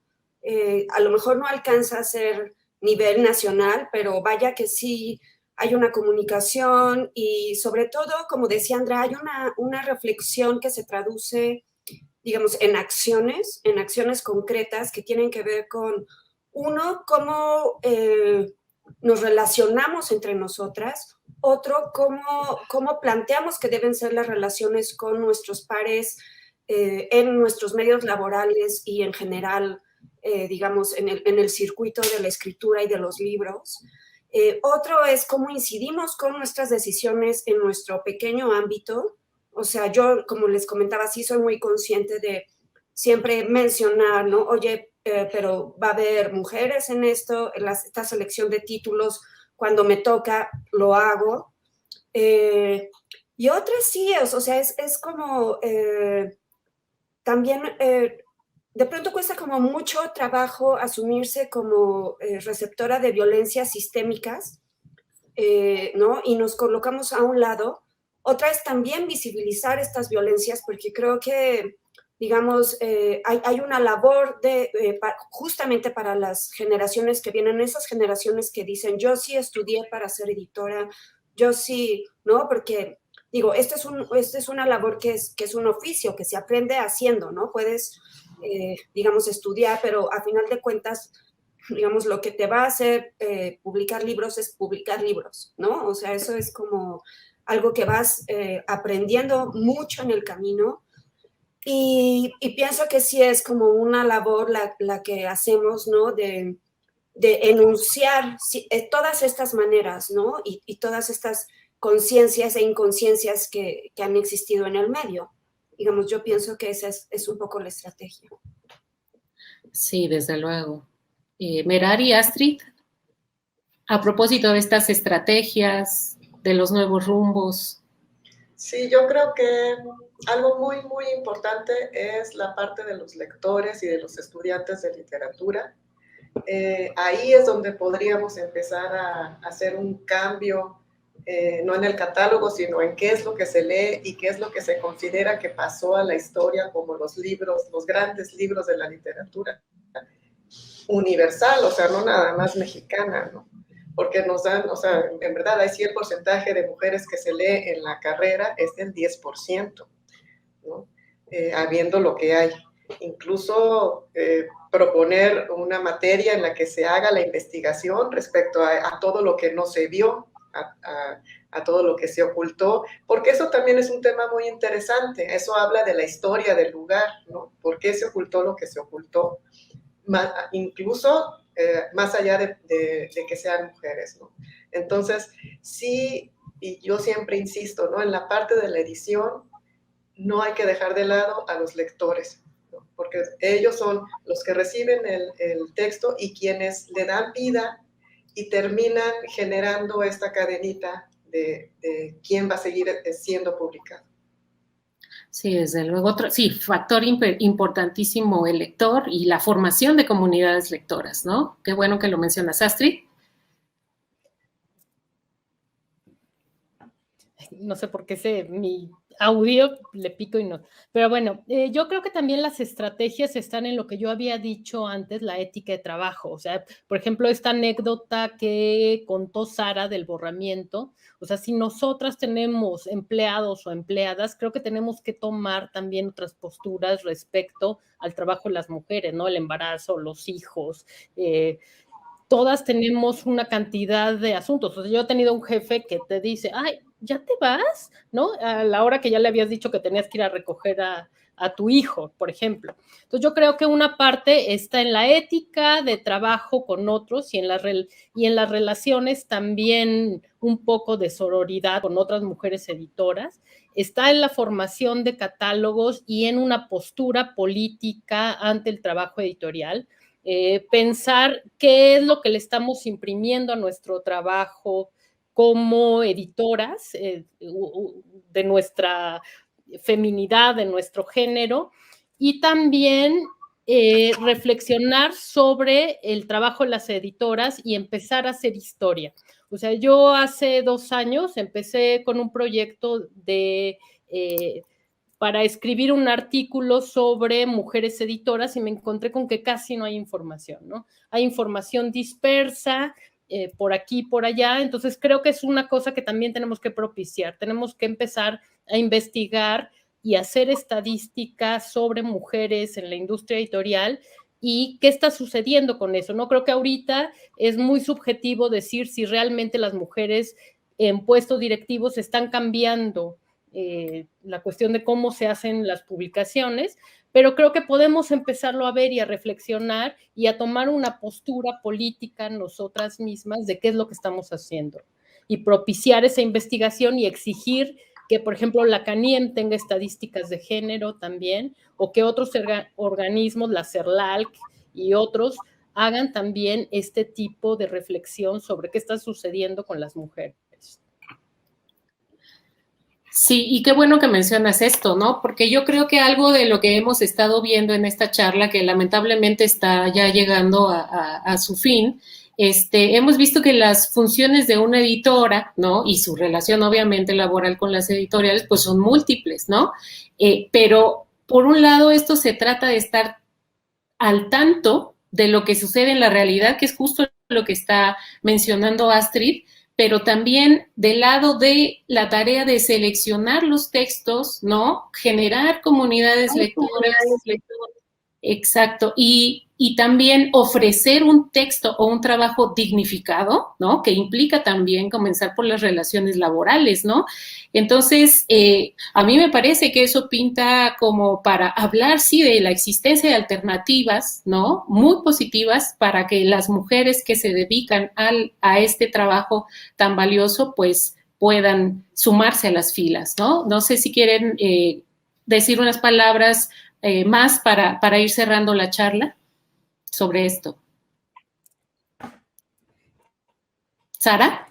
A lo mejor no alcanza a ser nivel nacional, pero vaya que sí hay una comunicación y sobre todo, como decía Andrea, hay una reflexión que se traduce, digamos, en acciones concretas que tienen que ver con, uno, cómo nos relacionamos entre nosotras, otro, cómo planteamos que deben ser las relaciones con nuestros pares en nuestros medios laborales y en general, digamos, en el circuito de la escritura y de los libros. Otro es cómo incidimos con nuestras decisiones en nuestro pequeño ámbito. O sea, yo, como les comentaba, sí soy muy consciente de siempre mencionar, ¿no? Oye, pero va a haber mujeres en esta selección de títulos, cuando me toca, lo hago. Y otras sí, o sea, es como también de pronto cuesta como mucho trabajo asumirse como receptora de violencias sistémicas, ¿no? Y nos colocamos a un lado. Otra es también visibilizar estas violencias, porque creo que, digamos, hay una labor justamente para las generaciones que vienen, esas generaciones que dicen, yo sí estudié para ser editora, yo sí, ¿no? Porque, digo, esta es una labor que es un oficio, que se aprende haciendo, ¿no? Puedes, digamos, estudiar, pero a final de cuentas, digamos, lo que te va a hacer publicar libros es publicar libros, ¿no? O sea, eso es como algo que vas aprendiendo mucho en el camino y pienso que sí es como una labor la que hacemos, ¿no? De enunciar todas estas maneras, ¿no? Y todas estas conciencias e inconsciencias que han existido en el medio. Digamos, yo pienso que esa es un poco la estrategia. Sí, desde luego. Merari, Astrid, a propósito de estas estrategias, de los nuevos rumbos. Sí, yo creo que algo muy, muy importante es la parte de los lectores y de los estudiantes de literatura. Ahí es donde podríamos empezar a hacer un cambio, no en el catálogo, sino en qué es lo que se lee y qué es lo que se considera que pasó a la historia como los libros, los grandes libros de la literatura universal, o sea, no nada más mexicana, ¿no? Porque nos dan, o sea, en verdad hay cierto porcentaje de mujeres que se lee en la carrera, es del 10%, ¿no? Habiendo lo que hay. Incluso proponer una materia en la que se haga la investigación respecto a todo lo que no se vio, a todo lo que se ocultó, porque eso también es un tema muy interesante. Eso habla de la historia del lugar, ¿no? ¿Por qué se ocultó lo que se ocultó? Incluso más allá de que sean mujeres, ¿no? Entonces, sí, y yo siempre insisto, ¿no? En la parte de la edición, no hay que dejar de lado a los lectores, ¿no? Porque ellos son los que reciben el texto y quienes le dan vida y terminan generando esta cadenita de quién va a seguir siendo publicado. Sí, desde luego. Sí, factor importantísimo el lector y la formación de comunidades lectoras, ¿no? Qué bueno que lo mencionas, Astrid. No sé por qué mi audio le pico y no. Pero bueno, yo creo que también las estrategias están en lo que yo había dicho antes, la ética de trabajo. O sea, por ejemplo, esta anécdota que contó Sara del borramiento. O sea, si nosotras tenemos empleados o empleadas, creo que tenemos que tomar también otras posturas respecto al trabajo de las mujeres, ¿no? El embarazo, los hijos, todas tenemos una cantidad de asuntos. O sea, yo he tenido un jefe que te dice, ay, ¿ya te vas? ¿No? A la hora que ya le habías dicho que tenías que ir a recoger a tu hijo, por ejemplo. Entonces, yo creo que una parte está en la ética de trabajo con otros y en las relaciones también un poco de sororidad con otras mujeres editoras. Está en la formación de catálogos y en una postura política ante el trabajo editorial. Pensar qué es lo que le estamos imprimiendo a nuestro trabajo como editoras de nuestra feminidad, de nuestro género, y también reflexionar sobre el trabajo de las editoras y empezar a hacer historia. O sea, yo hace 2 años empecé con un proyecto para escribir un artículo sobre mujeres editoras y me encontré con que casi no hay información, ¿no? Hay información dispersa, por aquí, por allá, entonces creo que es una cosa que también tenemos que propiciar, tenemos que empezar a investigar y hacer estadísticas sobre mujeres en la industria editorial y qué está sucediendo con eso, ¿no? Creo que ahorita es muy subjetivo decir si realmente las mujeres en puestos directivos están cambiando la cuestión de cómo se hacen las publicaciones, pero creo que podemos empezarlo a ver y a reflexionar y a tomar una postura política nosotras mismas de qué es lo que estamos haciendo y propiciar esa investigación y exigir que, por ejemplo, la CANIEM tenga estadísticas de género también, o que otros organismos, la CERLALC y otros, hagan también este tipo de reflexión sobre qué está sucediendo con las mujeres. Sí, y qué bueno que mencionas esto, ¿no? Porque yo creo que algo de lo que hemos estado viendo en esta charla, que lamentablemente está ya llegando a su fin, hemos visto que las funciones de una editora, ¿no? Y su relación obviamente laboral con las editoriales, pues son múltiples, ¿no? Pero por un lado esto se trata de estar al tanto de lo que sucede en la realidad, que es justo lo que está mencionando Astrid, pero también del lado de la tarea de seleccionar los textos, ¿no? Generar comunidades lectoras. Exacto. Y también ofrecer un texto o un trabajo dignificado, ¿no? Que implica también comenzar por las relaciones laborales, ¿no? Entonces, a mí me parece que eso pinta como para hablar, sí, de la existencia de alternativas, ¿no? Muy positivas para que las mujeres que se dedican a este trabajo tan valioso, pues puedan sumarse a las filas, ¿no? No sé si quieren decir unas palabras más para ir cerrando la charla sobre esto. ¿Sara?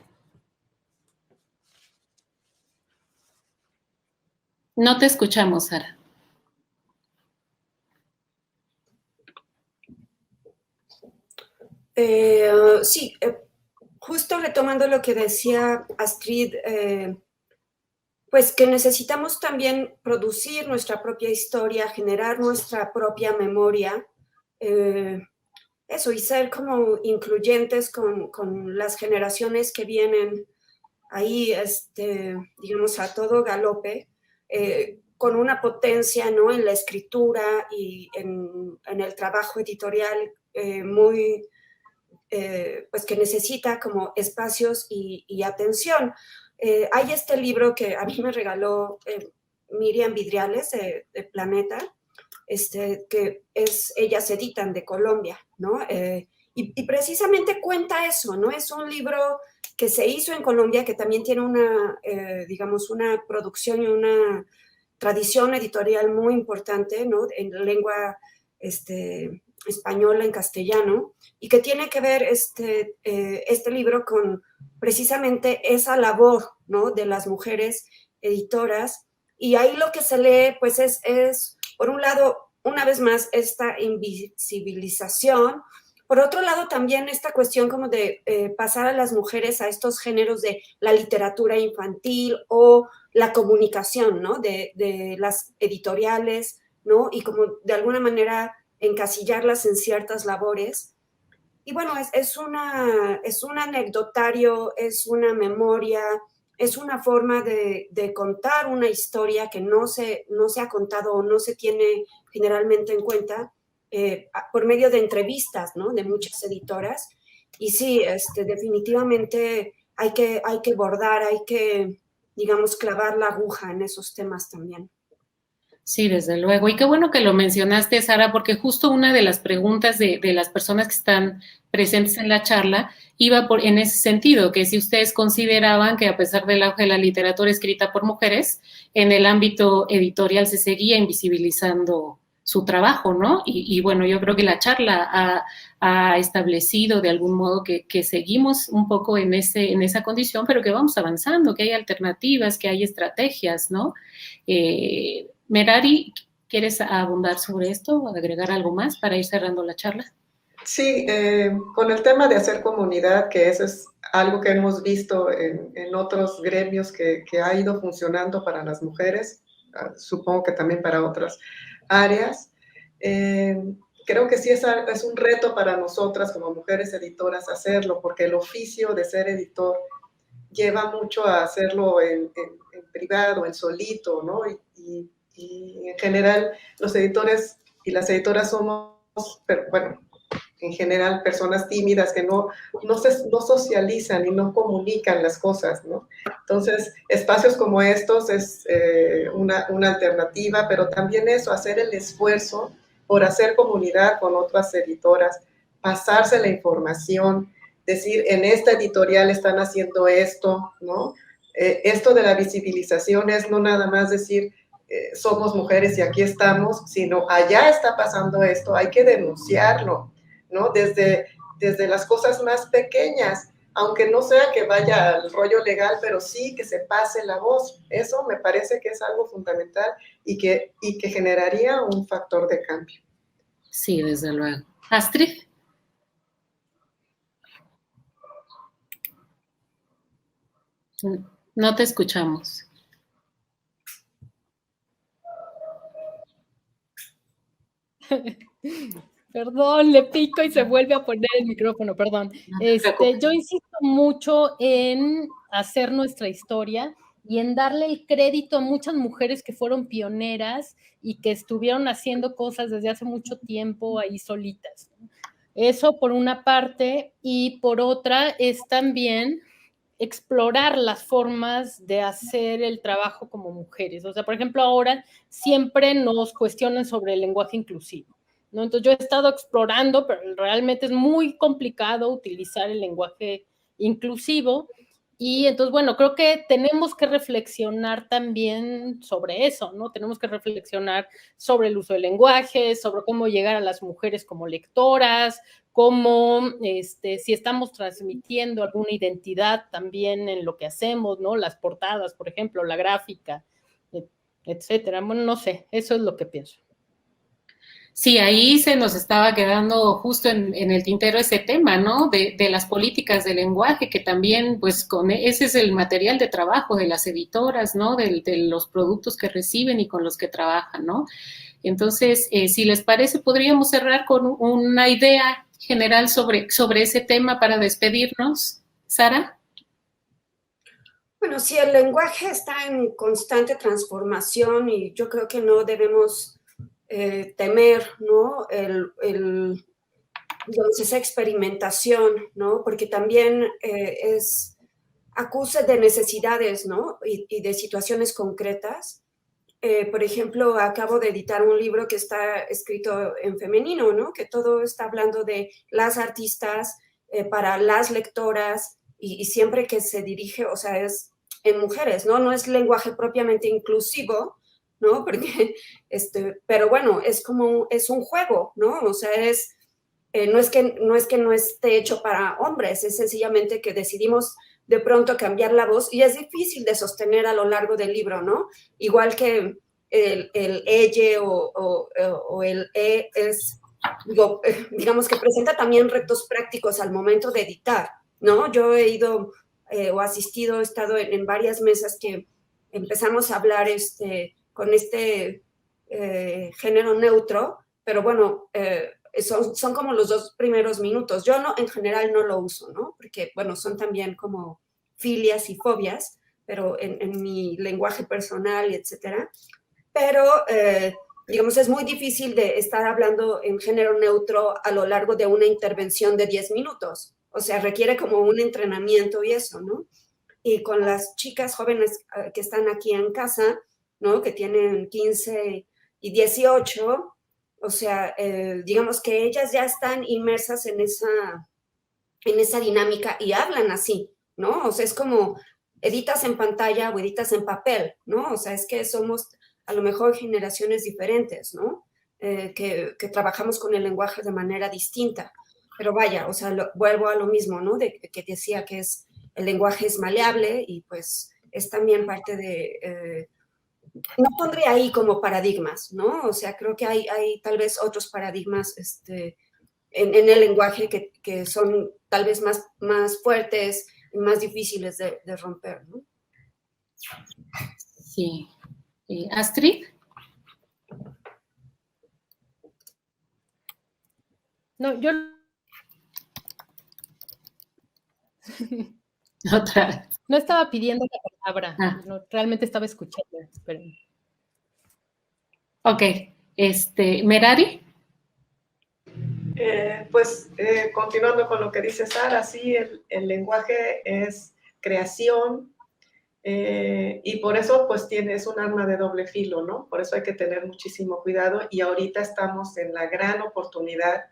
No te escuchamos, Sara. Sí, justo retomando lo que decía Astrid, pues que necesitamos también producir nuestra propia historia, generar nuestra propia memoria, eso, y ser como incluyentes con las generaciones que vienen ahí, digamos, a todo galope, con una potencia, ¿no? En la escritura y en el trabajo editorial muy, pues que necesita como espacios y atención. Hay este libro que a mí me regaló Miriam Vidriales de Planeta, que ellas editan de Colombia, ¿no? Y precisamente cuenta eso, ¿no? Es un libro que se hizo en Colombia, que también tiene una, digamos, una producción y una tradición editorial muy importante, ¿no? En lengua española, en castellano, y que tiene que ver este libro con precisamente esa labor, ¿no? De las mujeres editoras. Y ahí lo que se lee, pues es por un lado, una vez más, esta invisibilización. Por otro lado, también esta cuestión como de pasar a las mujeres a estos géneros de la literatura infantil o la comunicación, ¿no? De las editoriales, ¿no? Y como de alguna manera encasillarlas en ciertas labores. Y bueno, es un anecdotario, es una memoria, es una forma de contar una historia que no se ha contado o no se tiene generalmente en cuenta por medio de entrevistas, ¿no? De muchas editoras. Y sí, definitivamente hay que bordar, hay que, digamos, clavar la aguja en esos temas también. Sí, desde luego. Y qué bueno que lo mencionaste, Sara, porque justo una de las preguntas de las personas que están presentes en la charla iba en ese sentido, que si ustedes consideraban que a pesar del auge de la literatura escrita por mujeres, en el ámbito editorial se seguía invisibilizando su trabajo, ¿no? Y bueno, yo creo que la charla ha establecido de algún modo que seguimos un poco en esa condición, pero que vamos avanzando, que hay alternativas, que hay estrategias, ¿no? Merari, ¿quieres abundar sobre esto o agregar algo más para ir cerrando la charla? Sí, con el tema de hacer comunidad, que eso es algo que hemos visto en otros gremios que ha ido funcionando para las mujeres, supongo que también para otras áreas. Creo que sí es un reto para nosotras como mujeres editoras hacerlo, porque el oficio de ser editor lleva mucho a hacerlo en privado, en solito, ¿no? Y en general los editores y las editoras somos, bueno, en general personas tímidas que no socializan y no comunican las cosas, ¿no? Entonces, espacios como estos es una alternativa, pero también eso, hacer el esfuerzo por hacer comunidad con otras editoras, pasarse la información, decir, en esta editorial están haciendo esto, ¿no? Esto de la visibilización es no nada más decir, somos mujeres y aquí estamos, sino allá está pasando esto, hay que denunciarlo, ¿no? Desde las cosas más pequeñas. aunque no sea que vaya al rollo legal, pero sí que se pase la voz. Eso me parece que es algo fundamental y que generaría un factor de cambio. Sí, desde luego. Astrid. No te escuchamos. Perdón, le pico y se vuelve a poner el micrófono, perdón. Yo insisto mucho en hacer nuestra historia y en darle el crédito a muchas mujeres que fueron pioneras y que estuvieron haciendo cosas desde hace mucho tiempo ahí solitas. Eso por una parte, y por otra es también explorar las formas de hacer el trabajo como mujeres. O sea, por ejemplo, ahora siempre nos cuestionan sobre el lenguaje inclusivo, ¿no? Entonces yo he estado explorando, pero realmente es muy complicado utilizar el lenguaje inclusivo. Y entonces, bueno, creo que tenemos que reflexionar también sobre eso, ¿no? Tenemos que reflexionar sobre el uso del lenguaje, sobre cómo llegar a las mujeres como lectoras, cómo, si estamos transmitiendo alguna identidad también en lo que hacemos, ¿no? Las portadas, por ejemplo, la gráfica, etcétera. Bueno, no sé, eso es lo que pienso. Sí, ahí se nos estaba quedando justo en el tintero ese tema, ¿no? De las políticas de lenguaje, que también, pues, ese es el material de trabajo de las editoras, ¿no? De los productos que reciben y con los que trabajan, ¿no? Entonces, si les parece, podríamos cerrar con una idea general sobre ese tema para despedirnos. Sara. Bueno, sí, el lenguaje está en constante transformación y yo creo que no debemos temer, ¿no? Digamos, esa experimentación, ¿no? Porque también acuse de necesidades, ¿no? Y de situaciones concretas. Por ejemplo, acabo de editar un libro que está escrito en femenino, ¿no? Que todo está hablando de las artistas para las lectoras y siempre que se dirige, o sea, es en mujeres, ¿no? No es lenguaje propiamente inclusivo, ¿no? Porque, pero bueno, es un juego, ¿no? O sea, no es que no esté hecho para hombres, es sencillamente que decidimos de pronto cambiar la voz y es difícil de sostener a lo largo del libro, ¿no? Igual que el elle o el es, digamos que presenta también retos prácticos al momento de editar, ¿no? Yo he ido o asistido, he estado en varias mesas que empezamos a hablar con género neutro, pero bueno, son como los 2 primeros minutos. Yo en general no lo uso, ¿no? Porque, bueno, son también como filias y fobias, pero en mi lenguaje personal y etcétera. Pero, digamos, es muy difícil de estar hablando en género neutro a lo largo de una intervención de 10 minutos. O sea, requiere como un entrenamiento y eso, ¿no? Y con las chicas jóvenes que están aquí en casa, ¿no? Que tienen 15 y 18, o sea, digamos que ellas ya están inmersas en esa dinámica y hablan así, ¿no? O sea, es como editas en pantalla o editas en papel, ¿no? O sea, es que somos a lo mejor generaciones diferentes, ¿no? Que trabajamos con el lenguaje de manera distinta. Pero vaya, o sea, vuelvo a lo mismo, ¿no? Que decía que el lenguaje es maleable y pues es también parte de... no pondré ahí como paradigmas, ¿no? O sea, creo que hay tal vez otros paradigmas en el lenguaje que son tal vez más fuertes y más difíciles de romper, ¿no? Sí. ¿Astrid? No, yo... Otra vez. No estaba pidiendo la palabra, no, realmente estaba escuchando. Pero... Ok, Merari. Pues continuando con lo que dice Sara, sí, el lenguaje es creación y por eso pues es un arma de doble filo, ¿no? Por eso hay que tener muchísimo cuidado y ahorita estamos en la gran oportunidad.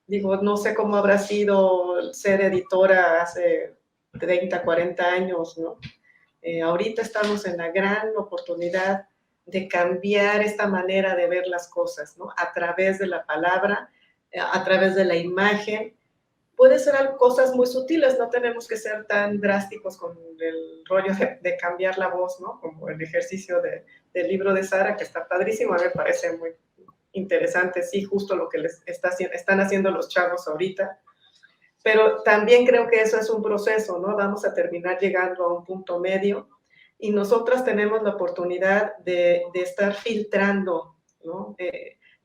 Digo, no sé cómo habrá sido ser editora hace 30, 40 años, ¿no? Ahorita estamos en la gran oportunidad de cambiar esta manera de ver las cosas, ¿no? A través de la palabra, a través de la imagen, puede ser cosas muy sutiles, no tenemos que ser tan drásticos con el rollo de cambiar la voz, ¿no? Como el ejercicio del libro de Sara, que está padrísimo, a mí me parece muy interesante, sí, justo lo que están haciendo los chavos ahorita. Pero también creo que eso es un proceso, ¿no? Vamos a terminar llegando a un punto medio y nosotras tenemos la oportunidad de estar filtrando, ¿no?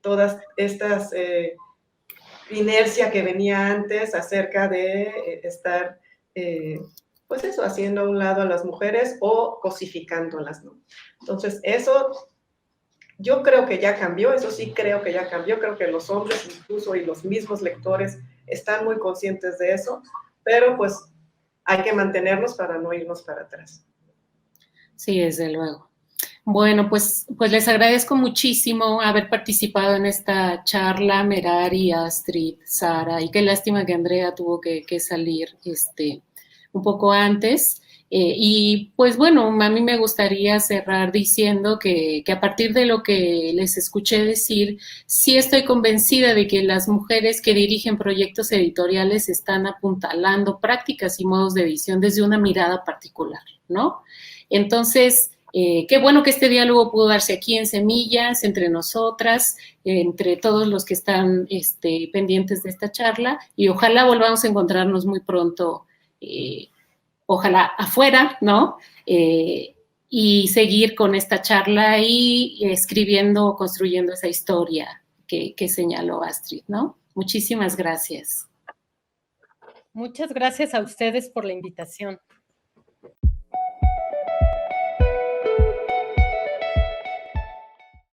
Todas estas inercia que venía antes acerca de estar, pues eso, haciendo a un lado a las mujeres o cosificándolas, ¿no? Entonces, eso yo creo que ya cambió, eso sí creo que ya cambió, creo que los hombres incluso y los mismos lectores están muy conscientes de eso, pero pues hay que mantenernos para no irnos para atrás. Sí, desde luego. Bueno, pues les agradezco muchísimo haber participado en esta charla, Merari, Astrid, Sara, y qué lástima que Andrea tuvo que salir un poco antes. Y pues bueno, a mí me gustaría cerrar diciendo que a partir de lo que les escuché decir, sí estoy convencida de que las mujeres que dirigen proyectos editoriales están apuntalando prácticas y modos de edición desde una mirada particular, ¿no? Entonces, qué bueno que este diálogo pudo darse aquí en Semillas, entre nosotras, entre todos los que están pendientes de esta charla, y ojalá volvamos a encontrarnos muy pronto, ojalá afuera, ¿no? Y seguir con esta charla y escribiendo, construyendo esa historia que señaló Astrid, ¿no? Muchísimas gracias. Muchas gracias a ustedes por la invitación.